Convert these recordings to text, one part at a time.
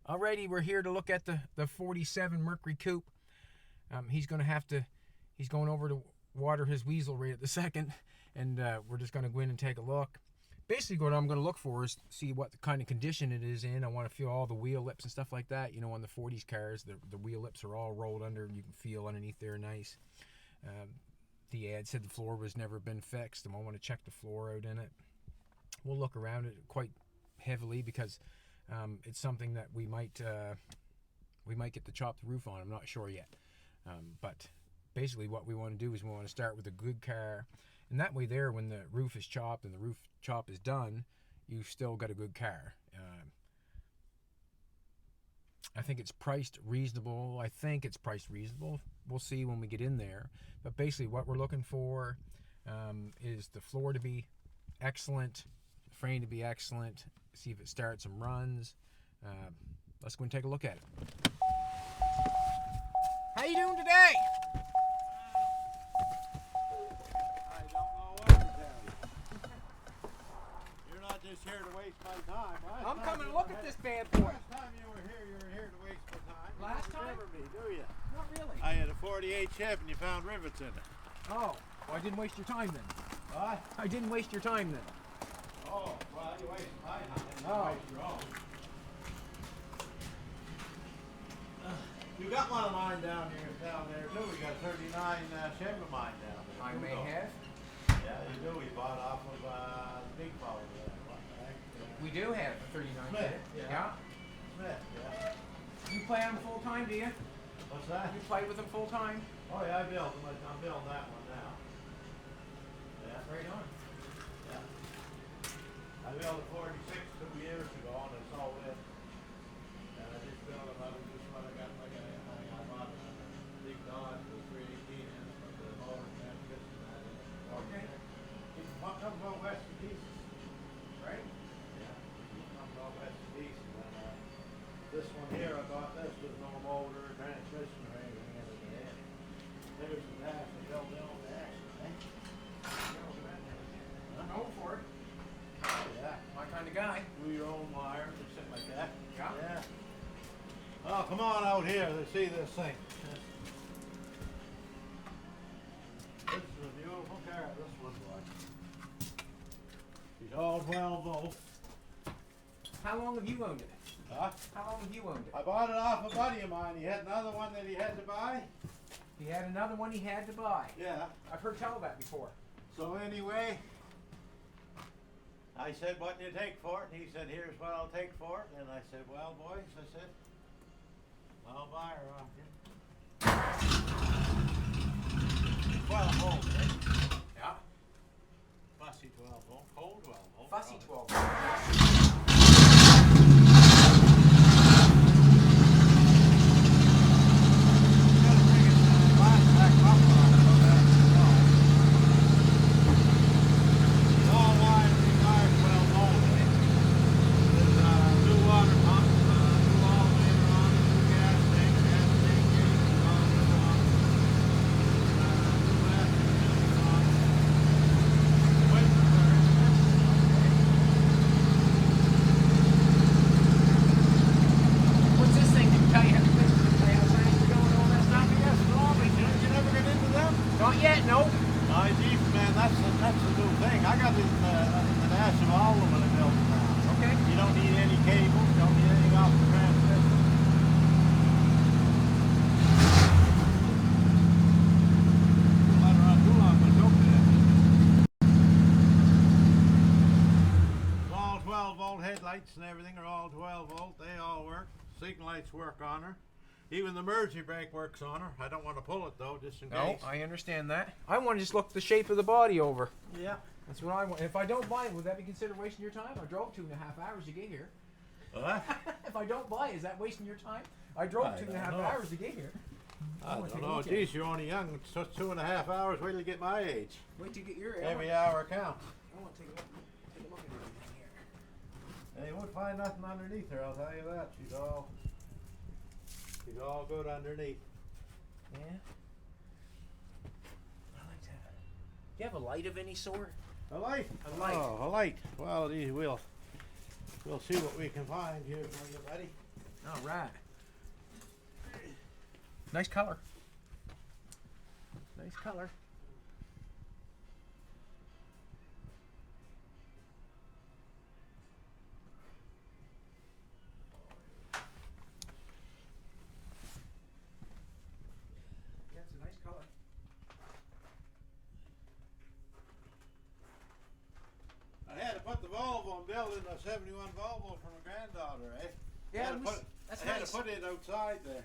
Alrighty, we're here to look at the 47 Mercury Coupe. He's going over to water his weasel right at the second, and we're just going to go in and take a look. Basically, what I'm going to look for is see what kind of condition it is in. I want to feel all the wheel lips and stuff like that. You know, on the 40s cars, the wheel lips are all rolled under, and you can feel underneath there nice. The ad said the floor was never been fixed, and I want to check the floor out in it. We'll look around it quite heavily because it's something that we might get to chop the roof on. I'm not sure yet, but basically what we want to do is we want to start with a good car, and that way there, when the roof is chopped and the roof chop is done, you've still got a good car. I think it's priced reasonable. We'll see when we get in there, but basically what we're looking for is the floor to be excellent, the frame to be excellent, see if it starts and runs. Let's go and take a look at it. How you doing today? I don't know what to tell you. You're not just here to waste my time. I'm coming to look at this bad boy. Last time you were here to waste my time. Last You don't time? remember me, do you? Not really. I had a 48 Chevy and you found rivets in it. Oh, well, I didn't waste your time then. What? I didn't waste your time then. Oh, well, you wasted my time. You Oh. wasted your own. You got one of mine down there too. We got 39 Chevy of mine down there. I may have. Yeah, you do. We bought off of the big fellow there. What the heck? We do have a 39. Smith, yeah. Smith, yeah. You play on them full time, do you? What's that? You play with them full time? Oh yeah, I built them. I'm building that one now. Yeah. Right on. Yeah. I built a 46 2 years ago and it's all in. And I just built another, just what I got like I bought a big Dodge with 318 in it, but the motor transmission that in it. Okay. One comes all west of pieces. Right? Yeah. One comes all west of pieces. And this one here, I got this with no motor, transmission or anything in it. Yeah. There's the dash I built in on the axle, eh? I'm known for it. Oh yeah. My kind of guy. Do your own wire, or something like that. Yeah. Yeah. Oh, come on out here to see this thing. This is a beautiful car, this one was. She's all 12 volt. How long have you owned it? Huh? How long have you owned it? I bought it off a buddy of mine. He had another one that he had to buy. He had another one he had to buy. Yeah. I've heard tell of that before. So anyway, I said, what do you take for it? And he said, here's what I'll take for it. And I said, well, boys, I said, I'll buy her off you. 12 volt, right? Yeah. Fussy 12 volt, cold 12 volt. Fussy probably. 12. You gotta bring it back up on it, so that you know. It's all wired 12 volt, eh? There's new water pump, new alternator on it, new gas tank gauge, all new on it. New after filter on it. Wipers are in there. What's this thing? Did you tell you how to fix the trail trains to go and all that stuff? Yes, Robbie, you never get into them? Not yet, no. Oh, geez, man, that's the new thing. I got this the national aluminum built now. Okay. You don't need any cables, you don't need anything off the transmission. Let her run too long, but don't do it. All 12 volt headlights and everything are all 12 volt. They all work. Signal lights work on her. Even the emergency brake works on her. I don't want to pull it though, just in No, case. I understand that. I want to just look the shape of the body over. Yeah. That's what I want. If I don't buy it, would that be considered wasting your time? I drove 2.5 hours to get here. What? If I don't buy it, is that wasting your time? I drove I 2.5 don't know. hours to get here. I wanna take don't a know. look at it. Geez, you're only young. It's just 2.5 hours. Wait till you get my age. Wait till you get your Every hour counts. I want to take a look at everything here. And you won't find nothing underneath her, I'll tell you that. She's all good underneath. Yeah. I like that. Do you have a light of any sort? A light? A light. Oh, a light. Well, we'll see what we can find here for you, buddy. All right. Nice color. Nice color. Yeah, it's a nice color. I had to put the Volvo in building a 71 Volvo for my granddaughter, eh? Yeah, I had to put it outside there.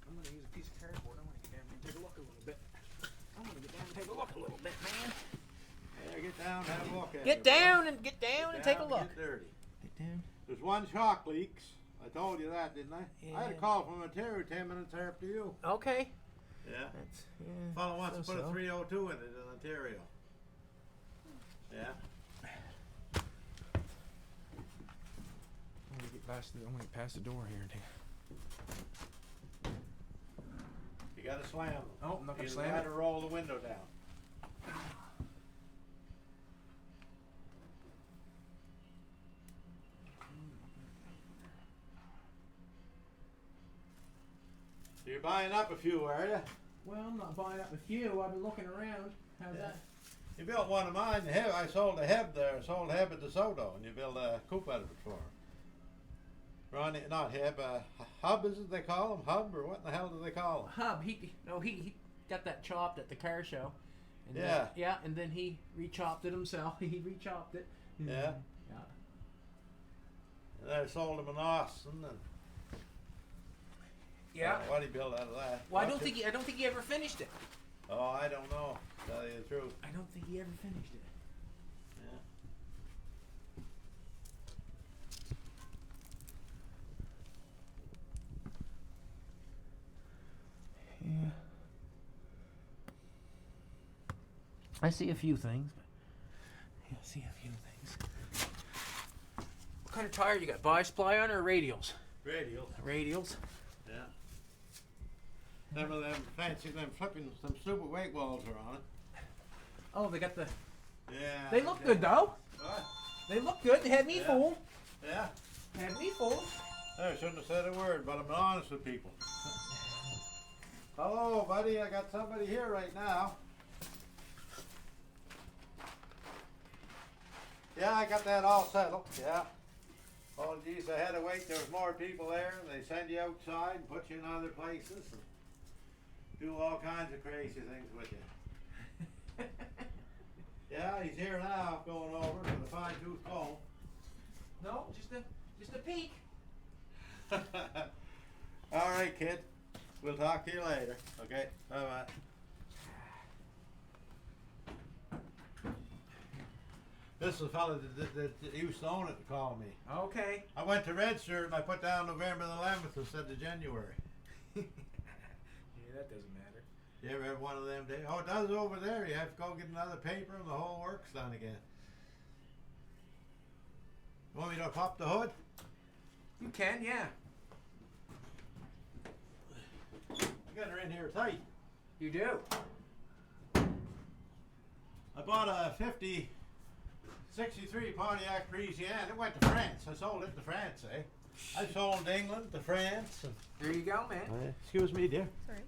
I'm gonna use a piece of cardboard. I'm gonna get down and take a look a little bit. I'm gonna get down and take a look a little bit, man. Yeah, get down and have a look at it. Get down and take a look. Get dirty. Get down. There's one shock leaks. I told you that, didn't I? Yeah. I had a call from Ontario 10 minutes after you. Okay. Yeah. That's yeah. Fellow wants to put so. a 302 in it in Ontario. Yeah. I'm gonna get past the door here. You gotta slam them. Oh, I'm not gonna You slam gotta it. roll the window down. So you're buying up a few, are you? Well, I'm not buying up a few. I've been looking around. How's that? You built one of mine. The Heb, I sold a Heb there. I sold a Heb at DeSoto, and you built a coupe out of it for him. Ronnie, not Heb, Hub is it they call him? Hub, or what in the hell do they call him? Hub. He got that chopped at the car show. And Yeah. Yeah, and then he rechopped it himself. He rechopped it. Yeah. Yeah. And I sold him in Austin, and Yeah. what he built out of that? Well, I don't think he ever finished it. Oh, I don't know. To tell you the truth. I don't think he ever finished it. Yeah. Yeah. I see a few things. Yeah, I see a few things. What kind of tire you got? Bi-sply on or radials? Radial. Radials. Yeah. Them of them fancy, them flipping, some stupid weight walls are on it. Oh, they got the. Yeah. They look good though. What? They look good. They had me Yeah. fooled. Yeah. Had me fooled. I shouldn't have said a word, but I'm honest with people. Hello, buddy. I got somebody here right now. Yeah, I got that all settled. Yeah. Oh, geez, I had to wait. There was more people there, and they send you outside and put you in other places and do all kinds of crazy things with you. Yeah, he's here now, going over with a fine-tooth comb. No, just a peek. All right, kid. We'll talk to you later. Okay. Bye-bye. This is the fellow that used to own it to call me. Okay. I went to register and I put down November the 11th instead of January. Yeah, that doesn't matter. You ever have one of them days? Oh, it does over there. You have to go get another paper and the whole work's done again. You want me to pop the hood? You can, yeah. I got her in here tight. You do. I bought a 63 Pontiac Parisienne. It went to France. I sold it to France, eh? I sold England to France. And There you go, man. excuse me, dear. Sorry.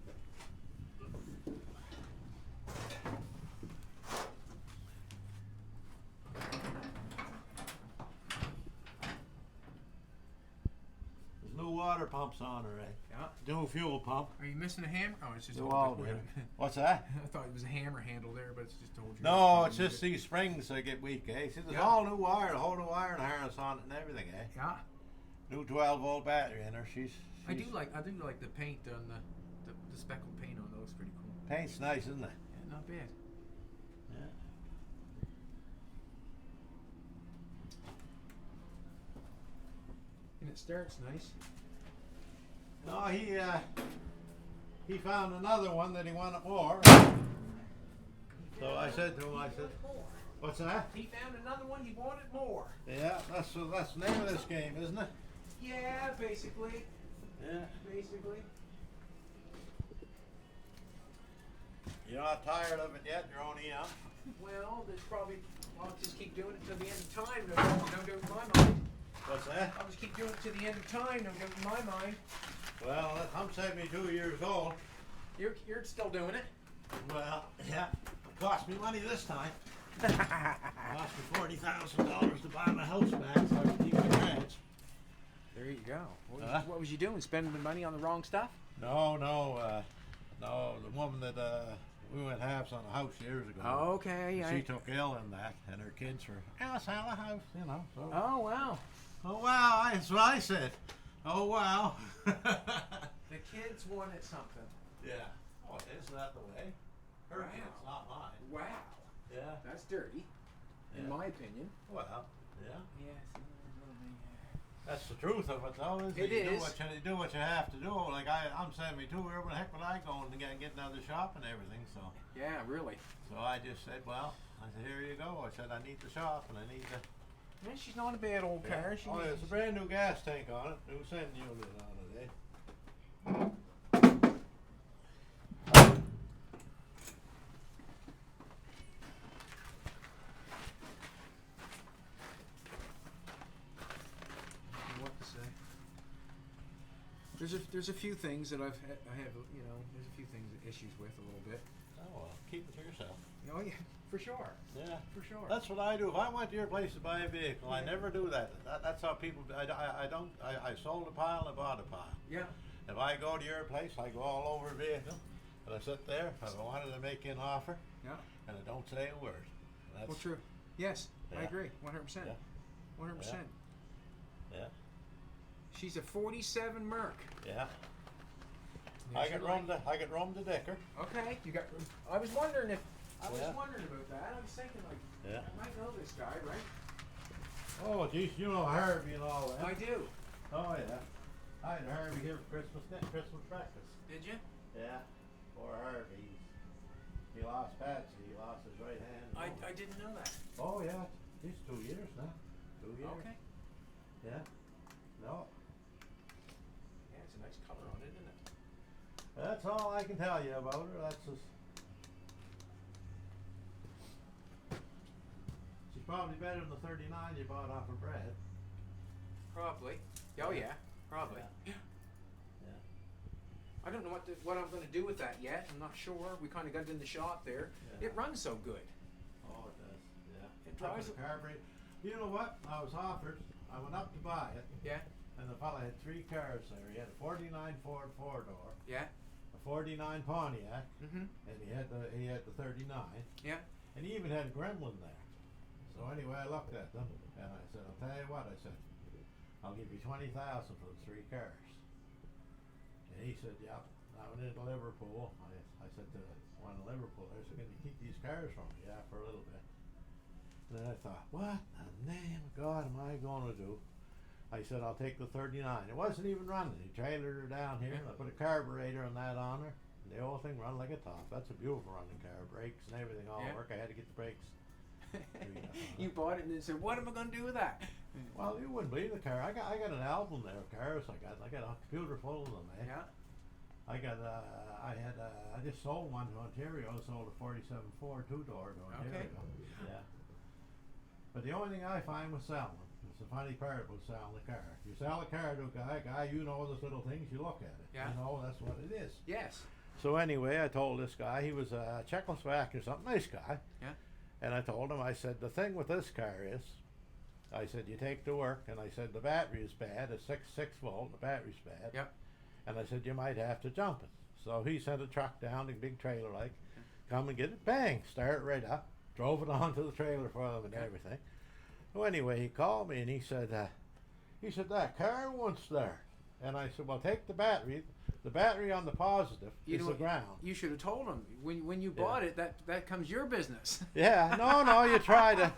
There's new water pumps on her, eh? Yeah. New fuel pump. Are you missing a hammer? Oh, it's just New a all What's that? I thought it was a hammer handle there, but it's just to hold your. No, it's just these springs that get weak, eh? See, there's Yeah. all new wire, a whole new iron harness on it and everything, eh? Yeah. New 12-volt battery in her. She's I do like the paint on the speckled paint on those. Pretty cool. paint's nice, isn't it? Yeah, not bad. Yeah. And it starts nice. No, he found another one that he wanted more. So I said to him, what's that? He found another one. He wanted more. Yeah, that's the name of this game, isn't it? Yeah, basically. Yeah. Basically. You're not tired of it yet. You're only young. Well, there's probably. I'll just keep doing it till the end of time. No doubt in my mind. What's that? I'll just keep doing it to the end of time, no doubt in my mind. Well, I'm 72 years old. You're still doing it. Well, yeah. It cost me money this time. It cost me $40,000 to buy my house back so I could keep my garage. There you go. What was you doing? Spending the money on the wrong stuff? No, the woman that we went halves on a house years ago. Okay. She took ill in that, and her kids were, I'll sell a house, you know. So. Oh, wow. Oh, wow, that's what I said. Oh, wow. The kids wanted something. Yeah. Oh, isn't that the way? Her Wow. kids, not mine. Wow. Yeah. That's dirty, in my opinion. Well, yeah. Yes. That's the truth of it, though. Is It you is. do what you have to do. Like I'm 72. Where the heck would I go and get another shop and everything? So. Yeah, really. So I just said, well, I said, here you go. I said, I need the shop and I need the. Yeah, she's not a bad old car. She Oh, there's a brand new gas tank on it. New send unit on it, eh? What to say? There's a few things that I have there's a few things issues with a little bit. Oh well, keep it to yourself. Oh yeah, for sure. Yeah, For sure. that's what I do. If I went to your place to buy a vehicle, I never do that. That's how people. I sold a pile and I bought a pile. Yeah. If I go to your place, I go all over a vehicle, and I sit there. If I wanted to make you an offer, Yeah. and I don't say a word. That's, Well, true. Yes, I Yeah. agree. 100%. Yeah. 100%. Yeah. She's a 47 Merc. Yeah. Yeah, I she get like- room to dicker. Okay, you got. I was wondering Yeah. about that. I was thinking like, Yeah. I might know this guy, right? Oh, geez, you know Harvey and all that. I do. Oh yeah. I had Harvey here for Christmas breakfast. Did you? Yeah. Poor Harvey. He lost Patsy. He lost his right hand. I didn't know that. Oh yeah. He's 2 years now. 2 years. Okay. Yeah. No. Yeah, it's a nice color on it, isn't it? That's all I can tell you about her. That's just. She's probably better than the 39 you bought off of Brad. Probably. Oh yeah, probably. Yeah. I don't know what I'm going to do with that yet. I'm not sure. We kind of got it in the shop there. Yeah. It runs so good. Oh, it does. Yeah. It drives a carburetor. You know what? I was offered. I went up to buy it, Yeah. and the fella had 3 cars there. He had a '49 Ford 4-door, Yeah. a '49 Pontiac, Mhm. and he had the '39, Yeah. and he even had a Gremlin there. So anyway, I looked at them, and I said, "I'll tell you what," I said, "I'll give you $20,000 for the 3 cars." And he said, "Yeah." I went into Liverpool. I said to one in Liverpool, I said, "Can you keep these cars from me?" "Yeah, for a little bit." And then I thought, what the name of God am I going to do? I said, "I'll take the 39. It wasn't even running. He trailered her down here. I put a carburetor and that on her. And the whole thing run like a top. That's a beautiful running car. Brakes and everything all Yeah. work. I had to get the brakes. You bought it and then said, "What am I going to do with that?" Well, you wouldn't believe the car. I got an album there of cars. I got a computer full of them. Eh? Yeah. I just sold one to Ontario. I sold a 47 Ford 2-door to Ontario. Okay. Yeah. But the only thing I find with selling, it's the funny part about selling a car. You sell a car to a guy, you know those little things, you look at it. Yeah. You know, that's what it is. Yes. So anyway, I told this guy, he was a Czechoslovak or something, nice guy. Yeah. And I told him, I said, the thing with this car is, I said, you take to work, and I said, the battery is bad, it's 6 volt, the battery's bad. Yep. And I said, you might have to jump it. So he sent a truck down, a big trailer like, come and get it, bang, start it right up, drove it onto the trailer for them and everything. So anyway, he called me and he said, that car won't start. And I said, well, take the battery on the positive is the ground. You should have told him when you bought it that comes your business. Yeah, no, you try to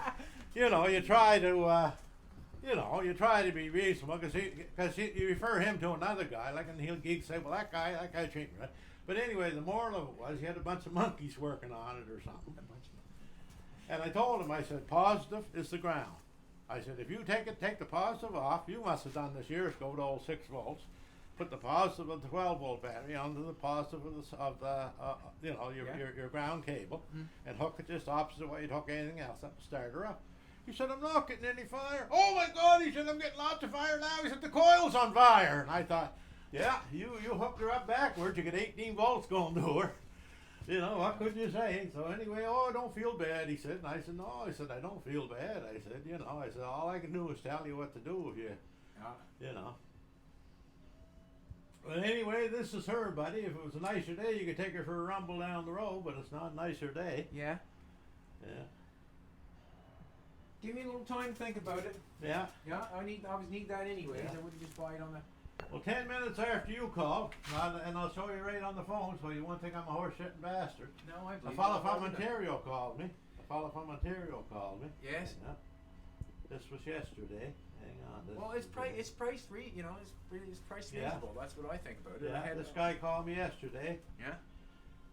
be reasonable because you refer him to another guy, like, and he'd say, well, that guy treated me right. But anyway, the moral of it was he had a bunch of monkeys working on it or something. And I told him, I said, positive is the ground. I said, if you take the positive off, you must have done this years ago with old 6 volts. Put the positive of the 12 volt battery onto the positive of your ground cable, and hook it just opposite way you'd hook anything else up and start her up. He said, I'm not getting any fire. Oh my God, he said, I'm getting lots of fire now. He said, the coil's on fire. And I thought, yeah, you hooked her up backwards. You get 18 volts going to her. You know, what could you say? So anyway, oh, I don't feel bad, he said. And I said, no, I said, I don't feel bad. I said, you know, I said, all I can do is tell you what to do if you, you know. But anyway, this is her, buddy. If it was a nicer day, you could take her for a rumble down the road, but it's not a nicer day. Yeah. Yeah. Give me a little time to think about it. Yeah. Yeah, I always need that anyways. Yeah. I wouldn't just buy it on the. Well, 10 minutes after you called, and I'll show you right on the phone, so you won't think I'm a horse-shitting bastard. No, I A believe fellow it. from Ontario called me. Yes. Yeah. This was yesterday. Hang on. This Well, it's priced free. You know, it's priced Yeah. reasonable. That's what I think about it. I Yeah, had this guy called me yesterday. Yeah.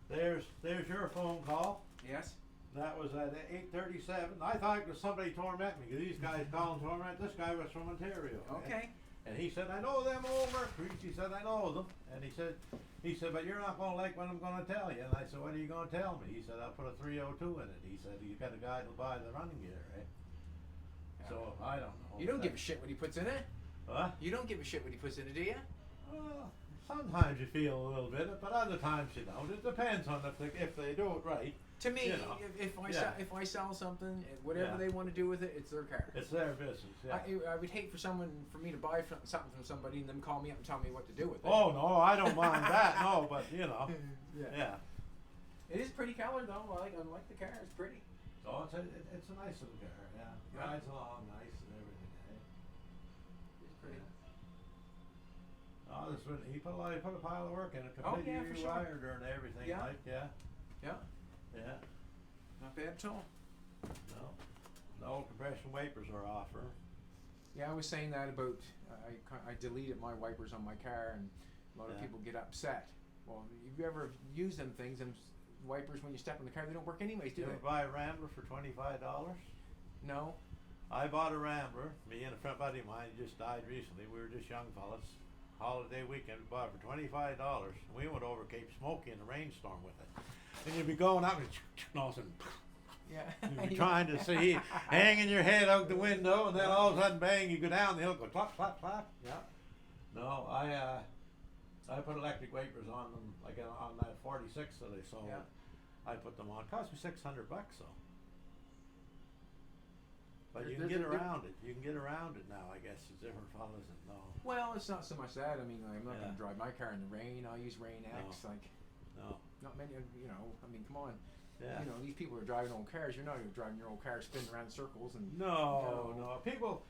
There's your phone call. Yes. That was at 8:37. I thought it was somebody tormenting me, because these guys call and torment. This guy was from Ontario. Okay. And he said, I know them old Mercuries. He said, I know them. And he said, but you're not going to like what I'm going to tell you. And I said, what are you going to tell me? He said, I'll put a 302 in it. He said, you got a guy that'll buy the running gear, right? Yeah. So, I don't know. You don't give a shit what he puts in it. What? You don't give a shit what he puts in it, do you? Well, sometimes you feel a little bit, but other times you don't. It depends on if they do it right. To me, You know. if I sell something, whatever Yeah. they want to do with it, it's their car. It's their business. Yeah. I would hate for me to buy something from somebody and them call me up and tell me what to do with it. Oh no, I don't mind that. No, but you know. Yeah. Yeah. It is pretty color though. I like the car. It's pretty. So it's a nice little car. Yeah. Yeah. Rides along nice and everything. Eh? It's pretty. Oh, he put a pile of work in it. Oh, Completely yeah, for sure. rewired her and everything. Yeah. Like, yeah. Yeah. Yeah. Not bad at all. No compression wipers are off her. Yeah, I was saying that about I deleted my wipers on my car, and a lot of Yeah. people get upset. Well, if you ever use them things, them wipers when you step in the car, they don't work anyways, do Did you they? ever buy a Rambler for $25? No. I bought a Rambler. Me and a friend buddy of mine, he just died recently. We were just young fellas. Holiday weekend, we bought it for $25. We went over Cape Smoky in a rainstorm with it. And you'd be going up and all of a sudden, Yeah. you'd be trying to see, hanging your head out the window, and then all of a sudden, bang, you go down the hill, go clap, clap, clap. Yeah. No, I put electric wipers on them, like on that 46 that I sold. Yeah. I put them on. It cost me $600 though. But you can There's get a- around it. You can get around it now, I guess. It's different fellas that know. Well, it's not so much that. I mean, I'm not Yeah. going to drive my car in the rain. I'll use Rain X. No. Like, No. not many. You know, I mean, come on. Yeah. You know, these people are driving old cars. You're not even driving your old car, spinning around in circles and. No. People,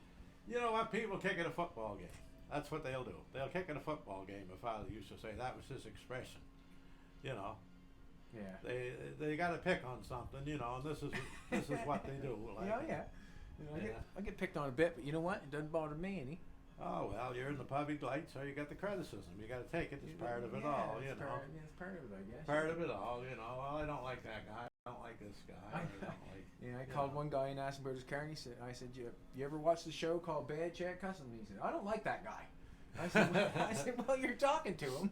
you know what? People kick at a football game. That's what they'll do. They'll kick at a football game. My father used to say that was his expression. You know, Yeah. they got to pick on something. You know, and this is what they do. Like, Yeah, yeah. You know, Yeah. I get picked on a bit, but you know what? It doesn't bother me any. Oh well, you're in the public light, so you got the criticism. You got to take it. It's part of it all. You it's know. It's part of it, I guess. Part of it all, you know. Well, I don't like that guy. I don't like this guy. I don't like. Yeah, I you called know. one guy and asked him about his car, and I said, you ever watch the show called Bad Chad Customs? He said, I don't like that guy. I said, well, you're talking to him.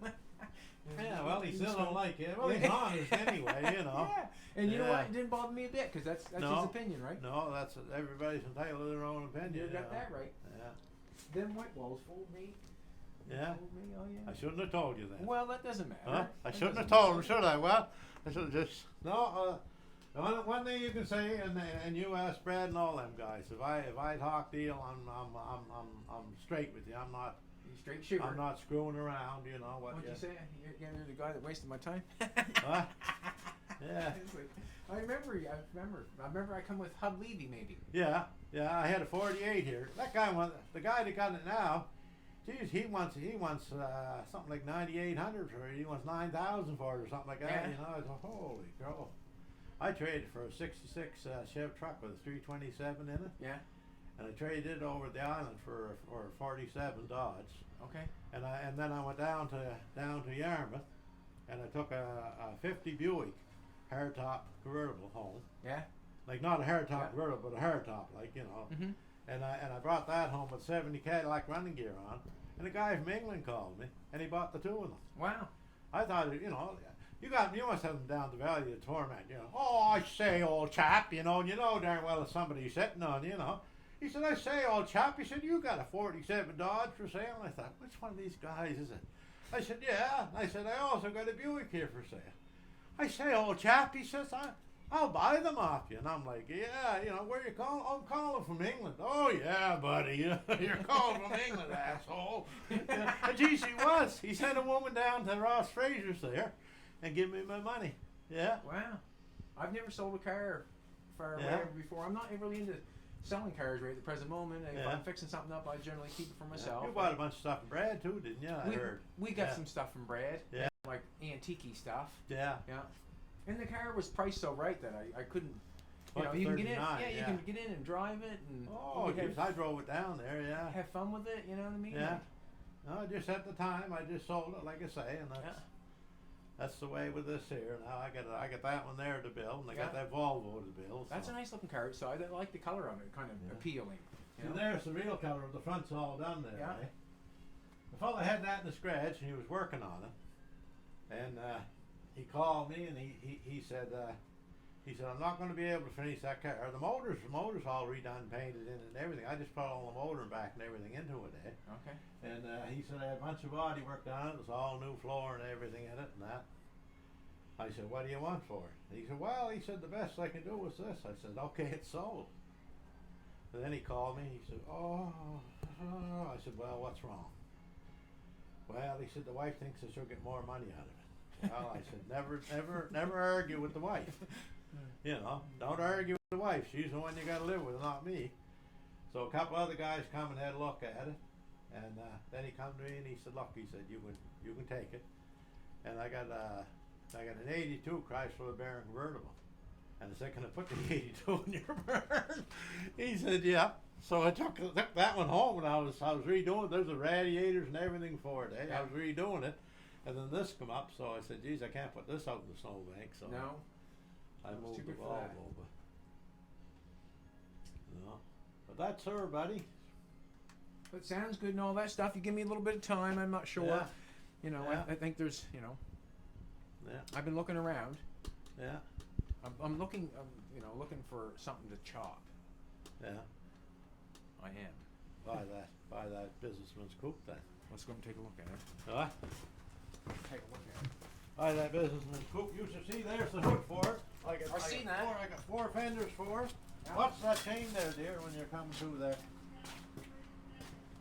Yeah, well, he still don't like it. Well, he's honest anyway, you know. Yeah, and you know Yeah. what? It didn't bother me a bit because that's No. his opinion, right? No, that's everybody's entitled to their own opinion. You You got know. that right. Yeah. Them white walls fooled me. Yeah. Fooled me. Oh yeah. I shouldn't have told you that. Well, that doesn't matter. Huh? I That shouldn't have doesn't told him, matter. should I? Well, I should have just no. One thing you can say, and you ask Brad and all them guys. If I talk deal, I'm straight with you. I'm not. You straight shooter. I'm not screwing around. You know what? What'd you say? You're the guy that wasted my time. What? Yeah. I remember. I come with Hub Levy maybe. Yeah. I had a 48 here. That guy the guy that got it now. Geez, he wants something like 9,800 for it. He wants 9,000 for it or something like that. Yeah. You know, it's holy crow. I traded for a '66 Chev truck with a 327 in it, Yeah. and I traded it over the island for a 47 Dodge. Okay. And then I went down to Yarmouth, and I took a 50 Buick hardtop convertible home. Yeah. Like not a hardtop Yeah. convertible, but a hardtop, like you know. Mhm. And I brought that home with 70 Cadillac running gear on, and a guy from England called me, and he bought the two of them. Wow. I thought, you know, You must have them down the valley of torment, you know. Oh, I say, old chap, you know, and you know darn well if somebody's sitting on you, you know. He said, I say, old chap, he said, you got a 47 Dodge for sale? And I thought, which one of these guys is it? I said, yeah. And I said, I also got a Buick here for sale. I say, old chap, he says, I'll buy them off you. And I'm like, yeah, you know, where you calling? I'm calling from England. Oh, yeah, buddy, you're calling from England, asshole. And geez, he was. He sent a woman down to Ross Fraser's there and give me my money. Yeah. Wow. I've never sold a car for whatever before. I'm not really into selling cars right at the present moment. If I'm fixing something up, I generally keep it for myself. You bought a bunch of stuff from Brad too, didn't you? I heard. We got some stuff from Brad. Yeah. Like antique stuff. Yeah. Yeah. And the car was priced so right that I couldn't. You know, Like you can get in. 39, Yeah, you can get in and drive it, and Oh, geez, I drove it down there. Yeah. have fun with it. You know what I mean? Yeah. No, just at the time, I just sold it, like I say, and that's the way with this here. Now I got that one there to build, and I got that Volvo to build. That's so. a nice looking car. So I like the color of it, kind of appealing. You And know? there's the real color. The front's all done there. Yeah. Eh? The fella had that in the scratch, and he was working on it, and he called me, and he said. He said, I'm not going to be able to finish that car. The motor's all redone, painted in and everything. I just put all the motor back and everything into it, eh? Okay. And he said, I had a bunch of body work done. It was all new floor and everything in it and that. I said, what do you want for it? And he said, well, he said, the best I can do is this. I said, okay, it's sold. And then he called me. He said, oh. I said, well, what's wrong? Well, he said, the wife thinks that she'll get more money out of it. Well, I said, never argue with the wife. You know, don't argue with the wife. She's the one you got to live with, not me. So a couple other guys come and had a look at it, and then he come to me and he said, "Look," he said, "you can take it." And I got an '82 Chrysler Baron convertible, and I said, "Can I put the '82 in your Baron?" He said, "Yeah." So I took that one home, and I was redoing it. There's the radiators and everything for it. Eh? I was redoing it, and then this come up. So I said, "Geez, I can't put this out in the snowbank." So No. I moved the Too good for that. Volvo, but that's her, buddy. But sounds good and all that stuff. You give me a little bit of time. I'm not sure. Yeah. You know, Yeah. I think there's, you know, Yeah, I've been looking around. yeah, I'm looking, looking for something to chop. yeah. I am. Buy that businessman's coupe then. Let's go and take a look at it. Huh? Take a look at it. Buy that businessman's coupe. You should see there's the hood for it. I've seen that. I got four fenders for it. Yeah. Watch that chain there, dear, when you're coming through there.